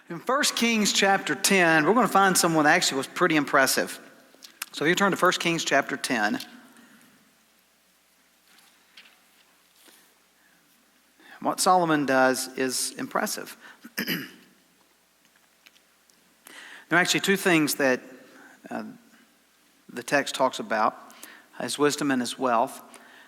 In 1 Kings chapter 10, we're going to find someone that actually was pretty impressive. So if you turn to 1 Kings chapter 10, what Solomon does is impressive. There are actually two things that the text talks about, his wisdom and his wealth.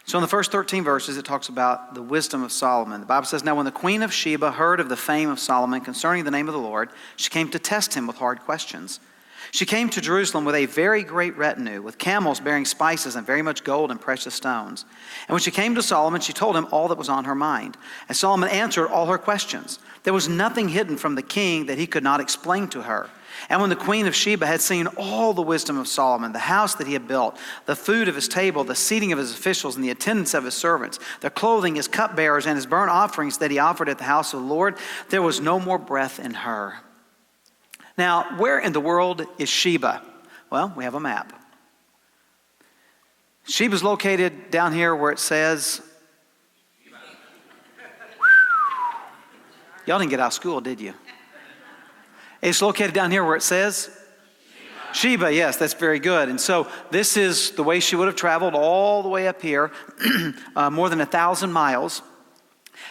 So in the first 13 verses, it talks about the wisdom of Solomon. The Bible says, "Now when the queen of Sheba heard of the fame of Solomon concerning the name of the Lord, she came to test him with hard questions. She came to Jerusalem with a very great retinue, with camels bearing spices and very much gold and precious stones. And when she came to Solomon, she told him all that was on her mind. And Solomon answered all her questions. There was nothing hidden from the king that he could not explain to her. And when the queen of Sheba had seen all the wisdom of Solomon, the house that he had built, the food of his table, the seating of his officials, and the attendance of his servants, their clothing, his cupbearers, and his burnt offerings that he offered at the house of the Lord, there was no more breath in her." Now, where in the world is Sheba? Well, we have a map. Sheba's located down here where it says... Y'all didn't get out of school, did you? It's located down here where it says Sheba. Yes, that's very good. And so this is the way she would have traveled all the way up here, more than 1,000 miles.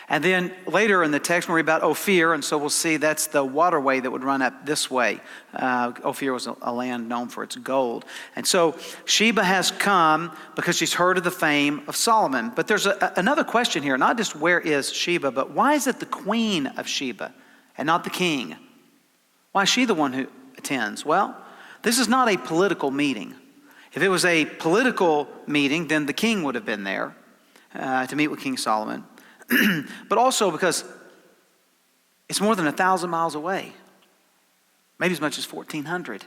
And then later in the text, we'll read about Ophir, and so we'll see that's the waterway that would run up this way. Ophir was a land known for its gold. And so Sheba has come because she's heard of the fame of Solomon. But there's another question here, not just where is Sheba, but why is it the queen of Sheba and not the king? Why is she the one who attends? Well, this is not a political meeting. If it was a political meeting, then the king would have been there to meet with King Solomon. But also because it's more than 1,000 miles away, maybe as much as 1,400.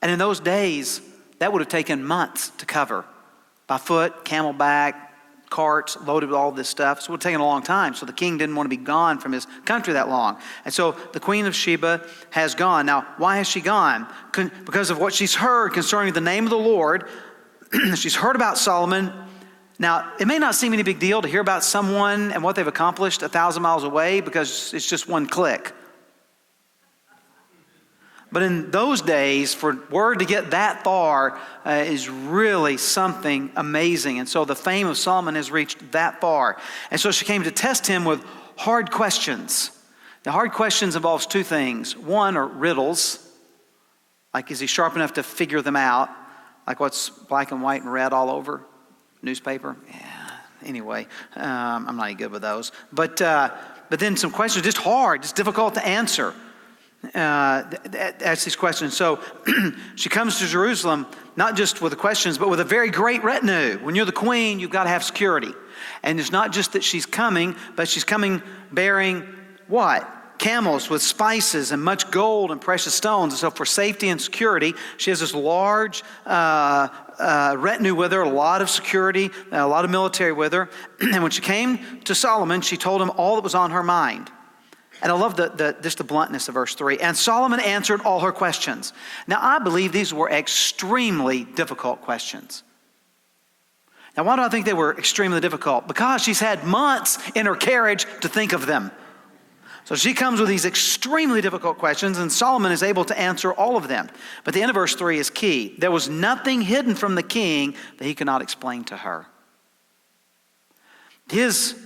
And in those days, that would have taken months to cover by foot, camelback, carts loaded with all this stuff. So it would have taken a long time. So the king didn't want to be gone from his country that long. And so the queen of Sheba has gone. Now, why has she gone? Because of what she's heard concerning the name of the Lord. She's heard about Solomon. Now, it may not seem any big deal to hear about someone and what they've accomplished 1,000 miles away because it's just one click. But in those days, for word to get that far is really something amazing. And so the fame of Solomon has reached that far. And so she came to test him with hard questions. The hard questions involves two things. One are riddles, like is he sharp enough to figure them out, like what's black and white and red all over? Newspaper? Yeah. Anyway, I'm not any good with those. But then some questions just hard, just difficult to answer. Ask these questions. So she comes to Jerusalem not just with the questions, but with a very great retinue. When you're the queen, you've got to have security. And it's not just that she's coming, but she's coming bearing what? Camels with spices and much gold and precious stones. And so for safety and security, she has this large retinue with her, a lot of security, a lot of military with her. And when she came to Solomon, she told him all that was on her mind. And I love just the bluntness of verse 3. And Solomon answered all her questions. Now, I believe these were extremely difficult questions. Now, why do I think they were extremely difficult? Because she's had months in her carriage to think of them. So she comes with these extremely difficult questions, and Solomon is able to answer all of them. But the end of verse 3 is key. There was nothing hidden from the king that he could not explain to her. His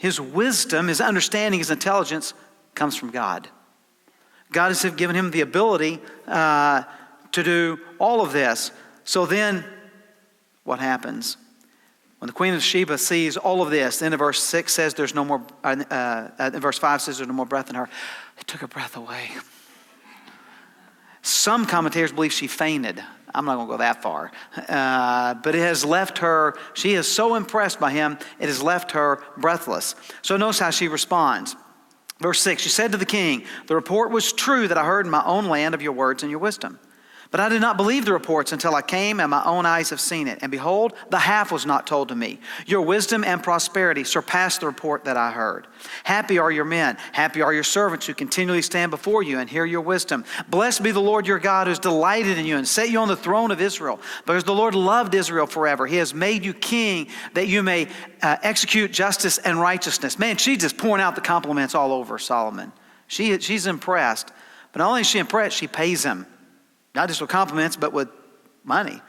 wisdom, his understanding, his intelligence comes from God. God has given him the ability to do all of this. So then, what happens? When the queen of Sheba sees all of this, then in verse 6 says there's no more, in verse 5 says there's no more breath in her. It took her breath away. Some commentators believe she fainted. I'm not going to go that far. But it has left her, she is so impressed by him, it has left her breathless. So notice how she responds. Verse 6, she said to the king, "The report was true that I heard in my own land of your words and your wisdom. But I did not believe the reports until I came and my own eyes have seen it. And behold, the half was not told to me. Your wisdom and prosperity surpassed the report that I heard. Happy are your men. Happy are your servants who continually stand before you and hear your wisdom. Blessed be the Lord your God who has delighted in you and set you on the throne of Israel. Because the Lord loved Israel forever. He has made you king that you may execute justice and righteousness." Man, she's just pouring out the compliments all over Solomon. She's impressed. But not only is she impressed, she pays him. Not just with compliments, but with money.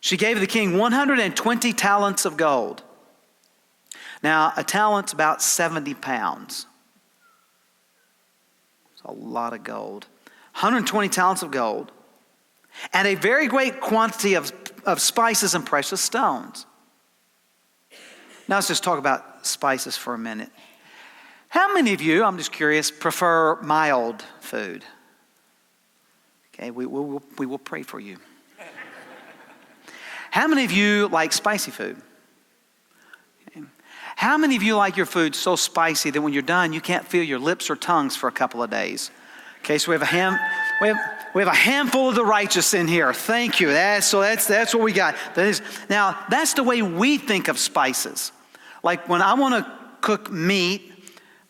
She gave the king 120 talents of gold. Now, a talent's about 70 pounds. It's a lot of gold. 120 talents of gold. And a very great quantity of spices and precious stones. Now let's just talk about spices for a minute. How many of you, I'm just curious, prefer mild food? Okay, we will pray for you. How many of you like spicy food? Okay. How many of you like your food so spicy that when you're done, you can't feel your lips or tongues for a couple of days? Okay, so we have a handful of the righteous in here. Thank you. That's what we got. Now that's the way we think of spices. Like when I want to cook meat,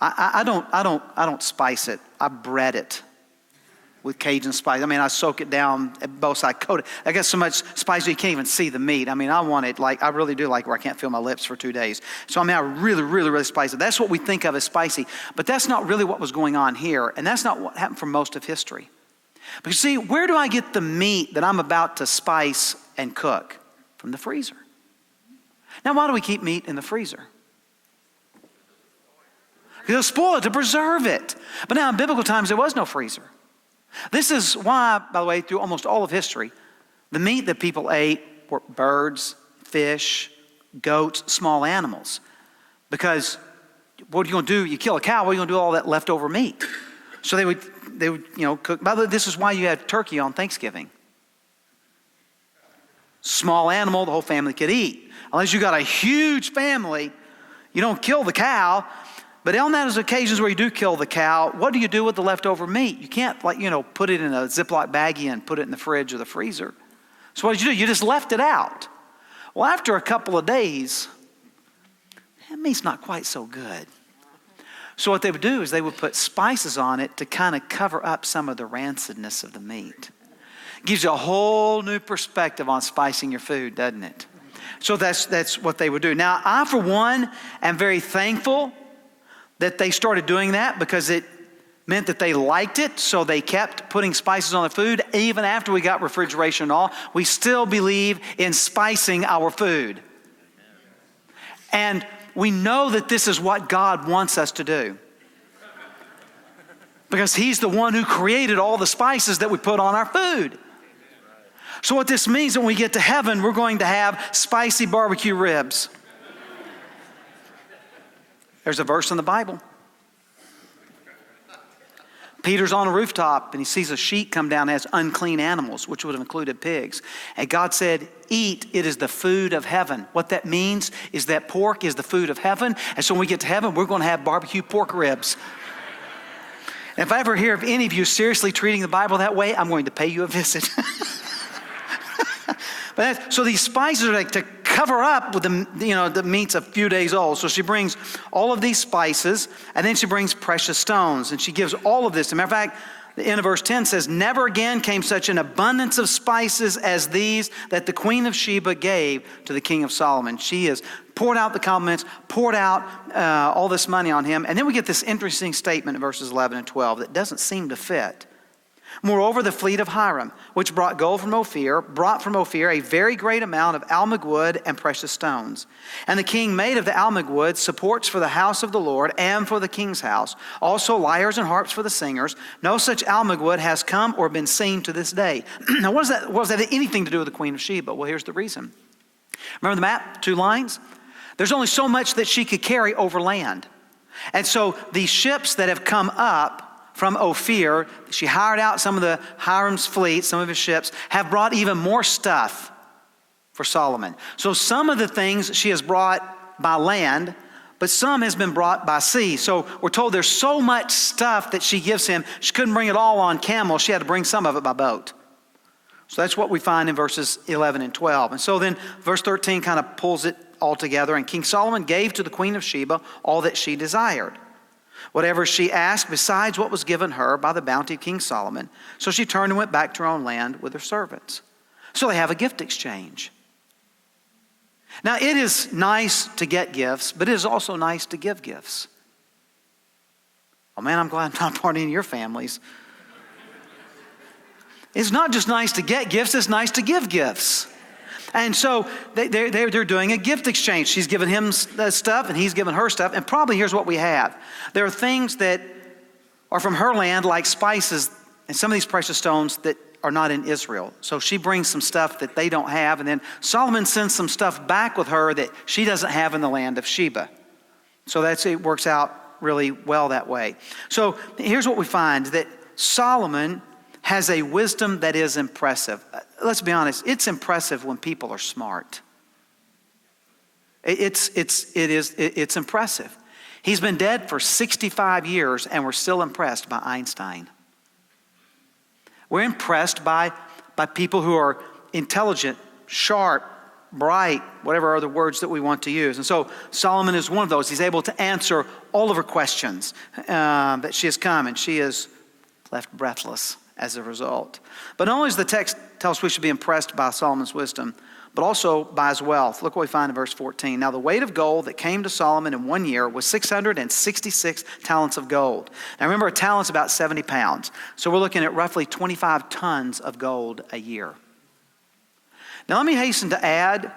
I don't spice it. I bread it with Cajun spice. I mean, I soak it down at both sides, coat it. I got so much spice you can't even see the meat. I mean, I want it like I really do, like where I can't feel my lips for 2 days. So I mean, I really spice it. That's what we think of as spicy, but that's not really what was going on here, and that's not what happened for most of history. Because see, where do I get the meat that I'm about to spice and cook? From the freezer. Now, why do we keep meat in the freezer? They'll spoil it to preserve it. But now in biblical times, there was no freezer. This is why, by the way, through almost all of history, the meat that people ate were birds, fish, goats, small animals. Because what are you going to do? You kill a cow, what are you going to do with all that leftover meat? So they would cook. By the way, this is why you had turkey on Thanksgiving. Small animal, the whole family could eat. Unless you got a huge family, you don't kill the cow. But on those occasions where you do kill the cow, what do you do with the leftover meat? You can't put it in a Ziploc baggie and put it in the fridge or the freezer. So what did you do? You just left it out. Well, after a couple of days, that meat's not quite so good. So what they would do is they would put spices on it to kind of cover up some of the rancidness of the meat. It gives you a whole new perspective on spicing your food, doesn't it? So that's what they would do. Now, I, for one, am very thankful that they started doing that because it meant that they liked it, so they kept putting spices on the food. Even after we got refrigeration and all, we still believe in spicing our food. And we know that this is what God wants us to do. Because He's the one who created all the spices that we put on our food. So what this means when we get to heaven, we're going to have spicy barbecue ribs. There's a verse in the Bible. Peter's on a rooftop and he sees a sheet come down that has unclean animals, which would have included pigs. And God said, eat, it is the food of heaven. What that means is that pork is the food of heaven. And so when we get to heaven, we're going to have barbecue pork ribs. And if I ever hear of any of you seriously treating the Bible that way, I'm going to pay you a visit. So these spices are like to cover up with the meat's a few days old. So she brings all of these spices, and then she brings precious stones, and she gives all of this. As a matter of fact, the end of verse 10 says, never again came such an abundance of spices as these that the Queen of Sheba gave to the King of Solomon. She has poured out the compliments, poured out all this money on him. And then we get this interesting statement in verses 11 and 12 that doesn't seem to fit. Moreover, the fleet of Hiram, which brought gold from Ophir, brought from Ophir a very great amount of almug wood and precious stones. And the king made of the almug wood supports for the house of the Lord and for the king's house, also lyres and harps for the singers. No such almug wood has come or been seen to this day. Now, what does that have anything to do with the Queen of Sheba? Well, here's the reason. Remember the map, 2 lines? There's only so much that she could carry over land. And so these ships that have come up from Ophir, she hired out some of the Hiram's fleet, some of his ships, have brought even more stuff for Solomon. So some of the things she has brought by land, but some has been brought by sea. So we're told there's so much stuff that she gives him, she couldn't bring it all on camel. She had to bring some of it by boat. So that's what we find in verses 11 and 12. And so then verse 13 kind of pulls it all together. And King Solomon gave to the Queen of Sheba all that she desired, whatever she asked besides what was given her by the bounty of King Solomon. So she turned and went back to her own land with her servants. So they have a gift exchange. Now it is nice to get gifts, but it is also nice to give gifts. Oh man, I'm glad I'm not part of any of your families. It's not just nice to get gifts, it's nice to give gifts. And so they're doing a gift exchange. She's giving him stuff and he's giving her stuff. And probably here's what we have. There are things that are from her land, like spices and some of these precious stones that are not in Israel. So she brings some stuff that they don't have. And then Solomon sends some stuff back with her that she doesn't have in the land of Sheba. So it works out really well that way. So here's what we find, that Solomon has a wisdom that is impressive. Let's be honest, it's impressive when people are smart. It's impressive. He's been dead for 65 years and we're still impressed by Einstein. We're impressed by people who are intelligent, sharp, bright, whatever other words that we want to use. And so Solomon is one of those. He's able to answer all of her questions that she has come, and she is left breathless as a result. But not only does the text tell us we should be impressed by Solomon's wisdom, but also by his wealth. Look what we find in verse 14. Now the weight of gold that came to Solomon in 1 year was 666 talents of gold. Now remember, a talent's about 70 pounds. So we're looking at roughly 25 tons of gold a year. Now let me hasten to add,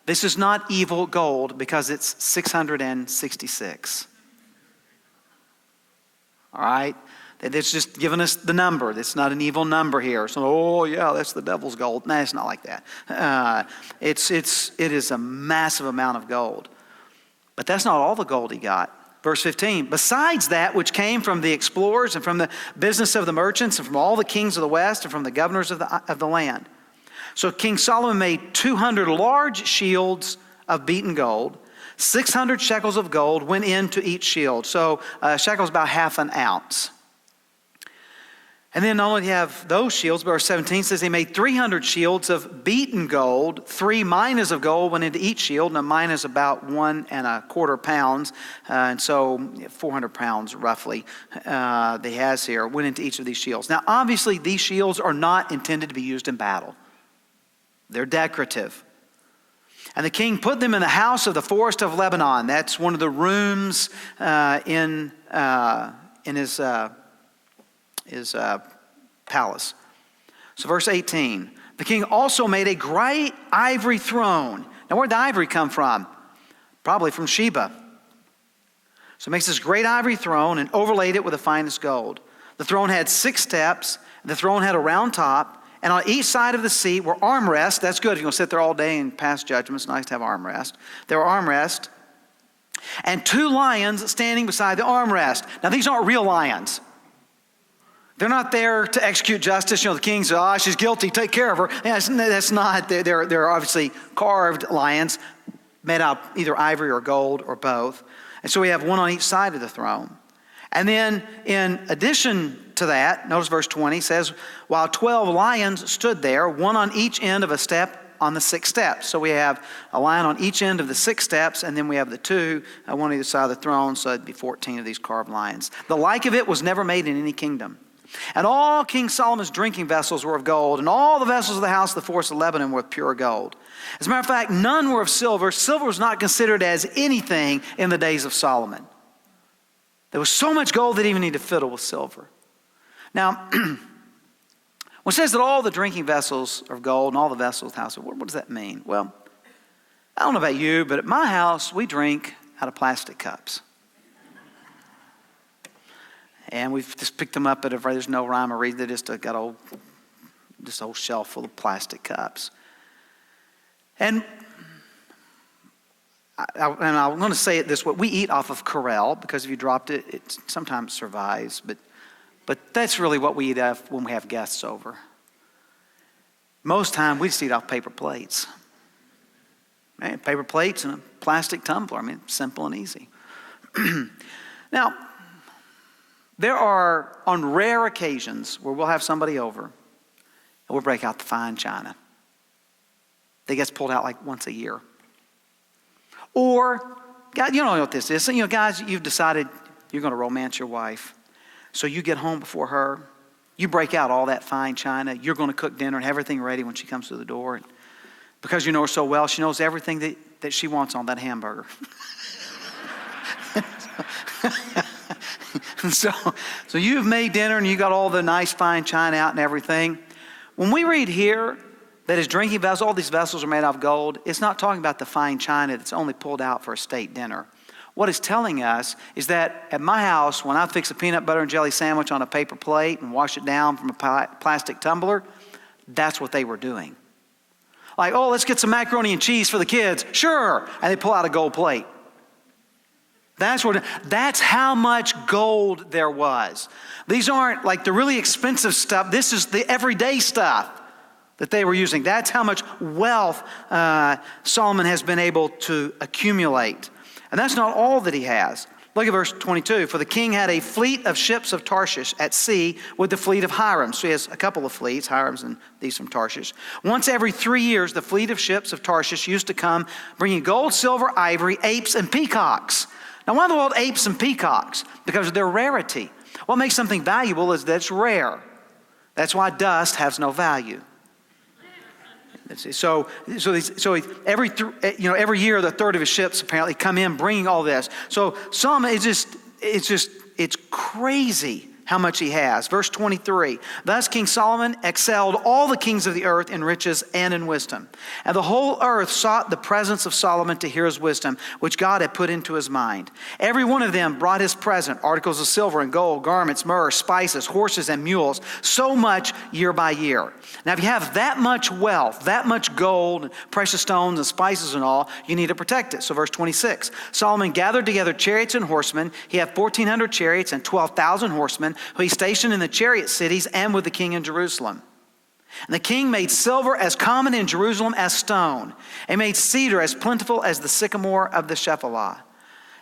this is not evil gold because it's 666. All right? It's just giving us the number. It's not an evil number here. So, oh yeah, that's the devil's gold. No, it's not like that. It is a massive amount of gold. But that's not all the gold he got. Verse 15, besides that which came from the explorers and from the business of the merchants and from all the kings of the west and from the governors of the land. So King Solomon made 200 large shields of beaten gold. 600 shekels of gold went into each shield. So a shekel is about half an ounce. And then not only do you have those shields, but verse 17 says he made 300 shields of beaten gold. 3 minas of gold went into each shield. And a mina is about 1¼ pounds. And so 400 pounds roughly that he has here went into each of these shields. Now obviously these shields are not intended to be used in battle. They're decorative. And the king put them in the house of the forest of Lebanon. That's one of the rooms in his palace. So verse 18, the king also made a great ivory throne. Now where'd the ivory come from? Probably from Sheba. So he makes this great ivory throne and overlaid it with the finest gold. The throne had 6 steps. The throne had a round top. And on each side of the seat were armrests. That's good if you're going to sit there all day and pass judgment. It's nice to have armrest. There were armrests. And 2 lions standing beside the armrest. Now these aren't real lions. They're not there to execute justice. You know, the king says, she's guilty, take care of her. Yeah, that's not. They're obviously carved lions made out of either ivory or gold or both. And so we have one on each side of the throne. And then in addition to that, notice verse 20 says, while 12 lions stood there, one on each end of a step on the 6 steps. So we have a lion on each end of the 6 steps, and then we have the 2, one on either side of the throne, so it'd be 14 of these carved lions. The like of it was never made in any kingdom. And all King Solomon's drinking vessels were of gold, and all the vessels of the house of the forest of Lebanon were of pure gold. As a matter of fact, none were of silver. Silver was not considered as anything in the days of Solomon. There was so much gold they didn't even need to fiddle with silver. Now, when it says that all the drinking vessels are of gold and all the vessels of the house, what does that mean? Well, I don't know about you, but at my house, we drink out of plastic cups. And we've just picked them up there's no rhyme or reason. They just got a whole shelf full of plastic cups. And I'm going to say it this way. We eat off of Corelle because if you dropped it, it sometimes survives. But that's really what we eat off when we have guests over. Most time we just eat off paper plates. Right? Paper plates and a plastic tumbler. I mean, simple and easy. Now, there are on rare occasions where we'll have somebody over and we'll break out the fine china. That gets pulled out like once a year. Or, God, you don't know what this is. So, guys, you've decided you're going to romance your wife. So you get home before her. You break out all that fine china. You're going to cook dinner and have everything ready when she comes through the door. And because you know her so well, she knows everything that she wants on that hamburger. So you've made dinner and you got all the nice fine china out and everything. When we read here that his drinking vessels, all these vessels are made out of gold, it's not talking about the fine china that's only pulled out for a state dinner. What it's telling us is that at my house, when I fix a peanut butter and jelly sandwich on a paper plate and wash it down from a plastic tumbler, that's what they were doing. Like, oh, let's get some macaroni and cheese for the kids. Sure. And they pull out a gold plate. That's how much gold there was. These aren't like the really expensive stuff. This is the everyday stuff that they were using. That's how much wealth Solomon has been able to accumulate. And that's not all that he has. Look at verse 22. For the king had a fleet of ships of Tarshish at sea with the fleet of Hiram. So he has a couple of fleets, Hiram's and these from Tarshish. Once every 3 years, the fleet of ships of Tarshish used to come, bringing gold, silver, ivory, apes, and peacocks. Now, why in the world apes and peacocks? Because of their rarity. What makes something valuable is that it's rare. That's why dust has no value. So every year, the third of his ships apparently come in bringing all this. So Solomon, it's crazy how much he has. Verse 23, thus King Solomon excelled all the kings of the earth in riches and in wisdom. And the whole earth sought the presence of Solomon to hear his wisdom, which God had put into his mind. Every one of them brought his present, articles of silver and gold, garments, myrrh, spices, horses, and mules, so much year by year. Now, if you have that much wealth, that much gold, precious stones, and spices and all, you need to protect it. So verse 26, Solomon gathered together chariots and horsemen. He had 1,400 chariots and 12,000 horsemen, who he stationed in the chariot cities and with the king in Jerusalem. And the king made silver as common in Jerusalem as stone, and made cedar as plentiful as the sycamore of the Shephelah.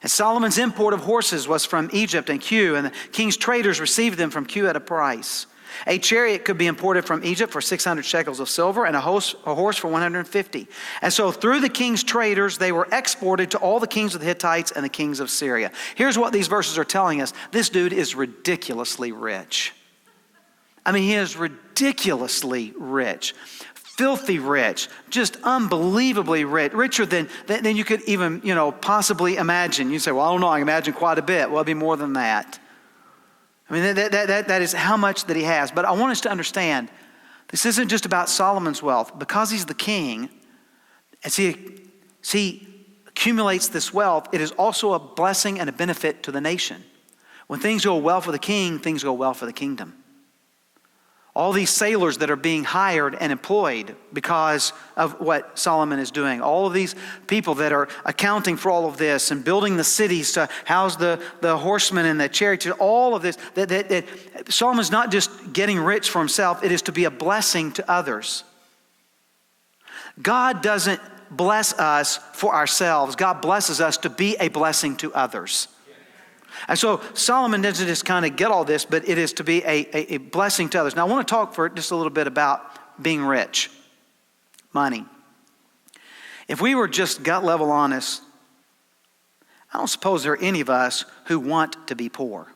And Solomon's import of horses was from Egypt and Kue, and the king's traders received them from Kue at a price. A chariot could be imported from Egypt for 600 shekels of silver, and a horse for 150. And so through the king's traders, they were exported to all the kings of the Hittites and the kings of Syria. Here's what these verses are telling us. This dude is ridiculously rich. I mean, he is ridiculously rich. Filthy rich. Just unbelievably rich. Richer than you could even, possibly imagine. You say, well, I don't know. I can imagine quite a bit. Well, it'd be more than that. I mean, that is how much that he has. But I want us to understand, this isn't just about Solomon's wealth. Because he's the king, as he accumulates this wealth, it is also a blessing and a benefit to the nation. When things go well for the king, things go well for the kingdom. All these sailors that are being hired and employed because of what Solomon is doing. All of these people that are accounting for all of this and building the cities to house the horsemen and the chariots. All of this. That Solomon's not just getting rich for himself. It is to be a blessing to others. God doesn't bless us for ourselves. God blesses us to be a blessing to others. And so Solomon doesn't just kind of get all this, but it is to be a blessing to others. Now I want to talk for just a little bit about being rich, money. If we were just gut level honest, I don't suppose there are any of us who want to be poor.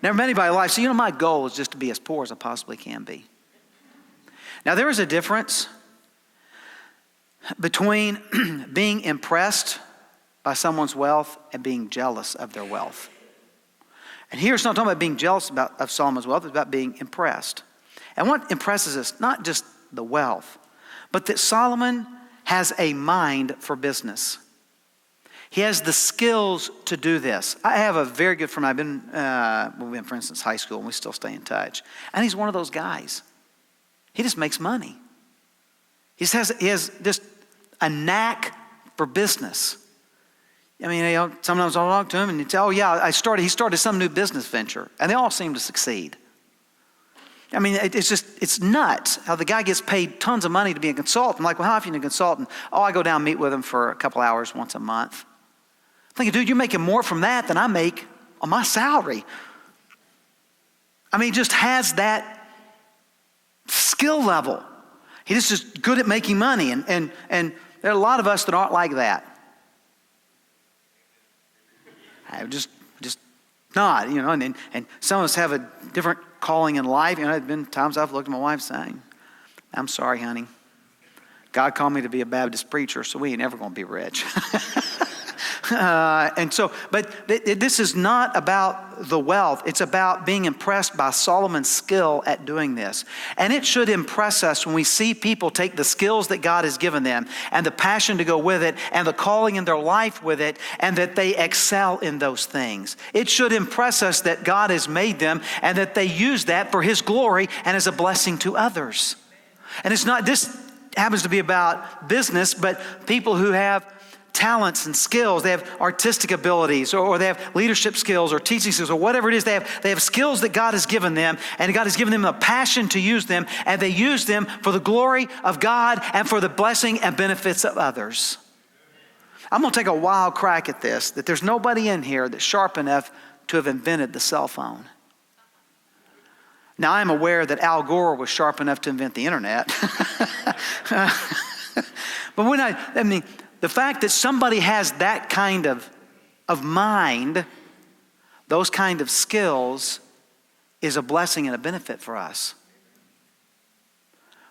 Never met anybody in life, so my goal is just to be as poor as I possibly can be. Now there is a difference between being impressed by someone's wealth and being jealous of their wealth. And here it's not talking about being jealous of Solomon's wealth, it's about being impressed. And what impresses us, not just the wealth, but that Solomon has a mind for business. He has the skills to do this. I have a very good friend. We've been friends since high school and we still stay in touch. And he's one of those guys. He just makes money. He has just a knack for business. I mean, sometimes I'll talk to him and he'd say, oh yeah, he started some new business venture. And they all seem to succeed. I mean, it's nuts how the guy gets paid tons of money to be a consultant. I'm like, well, how often are you a consultant? Oh, I go down and meet with him for a couple hours once a month. I'm thinking, dude, you're making more from that than I make on my salary. I mean, he just has that skill level. He's just good at making money. And there are a lot of us that aren't like that. I just not, and some of us have a different calling in life. There have been times I've looked at my wife saying, I'm sorry, honey. God called me to be a Baptist preacher, so we ain't ever going to be rich. This is not about the wealth. It's about being impressed by Solomon's skill at doing this. And it should impress us when we see people take the skills that God has given them and the passion to go with it and the calling in their life with it, and that they excel in those things. It should impress us that God has made them and that they use that for His glory and as a blessing to others. And it's not, this happens to be about business, but people who have talents and skills, they have artistic abilities, or they have leadership skills or teaching skills or whatever it is, they have skills that God has given them, and God has given them a passion to use them, and they use them for the glory of God and for the blessing and benefits of others. I'm going to take a wild crack at this, that there's nobody in here that's sharp enough to have invented the cell phone. Now, I'm aware that Al Gore was sharp enough to invent the internet. But the fact that somebody has that kind of mind, those kind of skills, is a blessing and a benefit for us.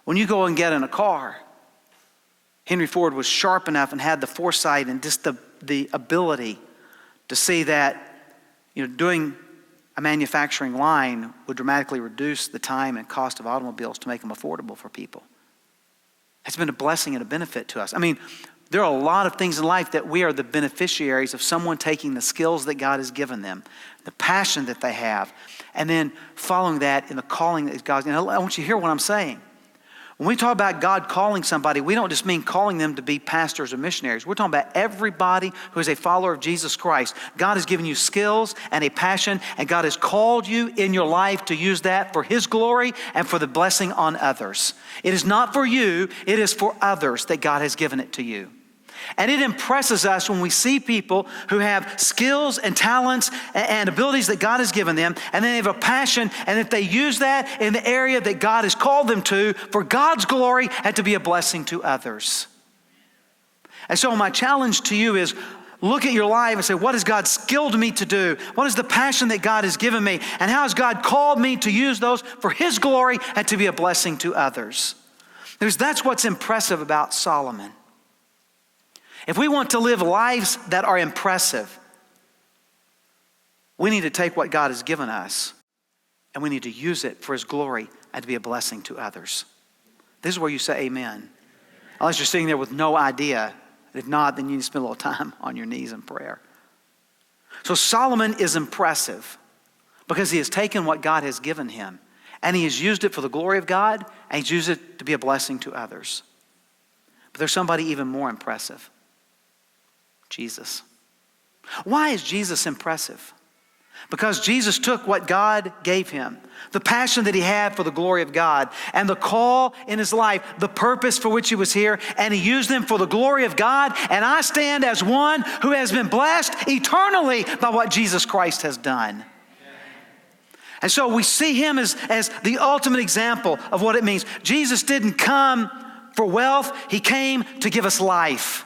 When you go and get in a car, Henry Ford was sharp enough and had the foresight and just the ability to see that, doing a manufacturing line would dramatically reduce the time and cost of automobiles to make them affordable for people. It's been a blessing and a benefit to us. There are a lot of things in life that we are the beneficiaries of someone taking the skills that God has given them, the passion that they have, and then following that in the calling that God's given. I want you to hear what I'm saying. When we talk about God calling somebody, we don't just mean calling them to be pastors or missionaries. We're talking about everybody who is a follower of Jesus Christ. God has given you skills and a passion, and God has called you in your life to use that for His glory and for the blessing on others. It is not for you, it is for others that God has given it to you. And it impresses us when we see people who have skills and talents and abilities that God has given them, and then they have a passion, and that they use that in the area that God has called them to for God's glory and to be a blessing to others. And so my challenge to you is, look at your life and say, what has God skilled me to do? What is the passion that God has given me? And how has God called me to use those for His glory and to be a blessing to others? Because that's what's impressive about Solomon. If we want to live lives that are impressive, we need to take what God has given us and we need to use it for His glory and to be a blessing to others. This is where you say amen. Unless you're sitting there with no idea. If not, then you need to spend a little time on your knees in prayer. So Solomon is impressive because he has taken what God has given him and he has used it for the glory of God, and he's used it to be a blessing to others. But there's somebody even more impressive. Jesus. Why is Jesus impressive? Because Jesus took what God gave him, the passion that he had for the glory of God, and the call in his life, the purpose for which he was here, and he used them for the glory of God. And I stand as one who has been blessed eternally by what Jesus Christ has done. And so we see him as the ultimate example of what it means. Jesus didn't come for wealth, he came to give us life.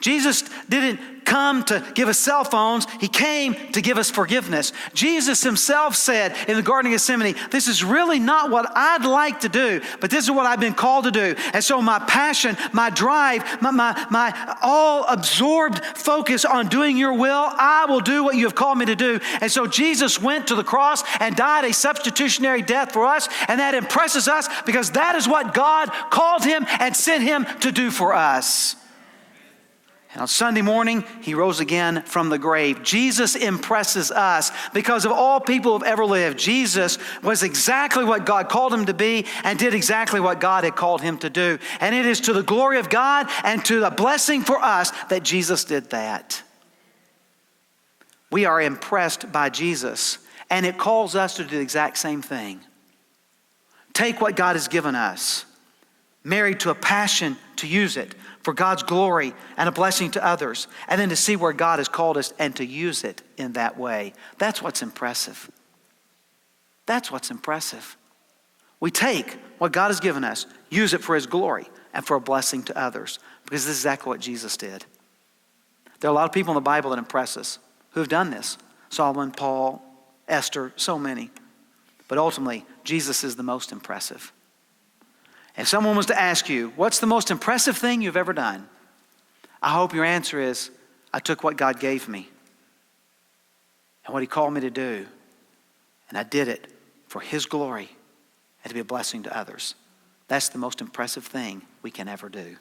Jesus didn't come to give us cell phones. He came to give us forgiveness. Jesus himself said in the Garden of Gethsemane, this is really not what I'd like to do, but this is what I've been called to do. And so my passion, my drive, my all absorbed focus on doing your will, I will do what you have called me to do. And so Jesus went to the cross and died a substitutionary death for us. And that impresses us because that is what God called him and sent him to do for us. And on Sunday morning, he rose again from the grave. Jesus impresses us because of all people who have ever lived. Jesus was exactly what God called him to be and did exactly what God had called him to do. And it is to the glory of God and to the blessing for us that Jesus did that. We are impressed by Jesus, and it calls us to do the exact same thing. Take what God has given us, married to a passion to use it for God's glory and a blessing to others, and then to see where God has called us and to use it in that way. That's what's impressive. That's what's impressive. We take what God has given us, use it for his glory and for a blessing to others, because this is exactly what Jesus did. There are a lot of people in the Bible that impress us who have done this. Solomon, Paul, Esther, so many. But ultimately, Jesus is the most impressive. If someone was to ask you, what's the most impressive thing you've ever done? I hope your answer is, I took what God gave me and what He called me to do, and I did it for His glory and to be a blessing to others. That's the most impressive thing we can ever do.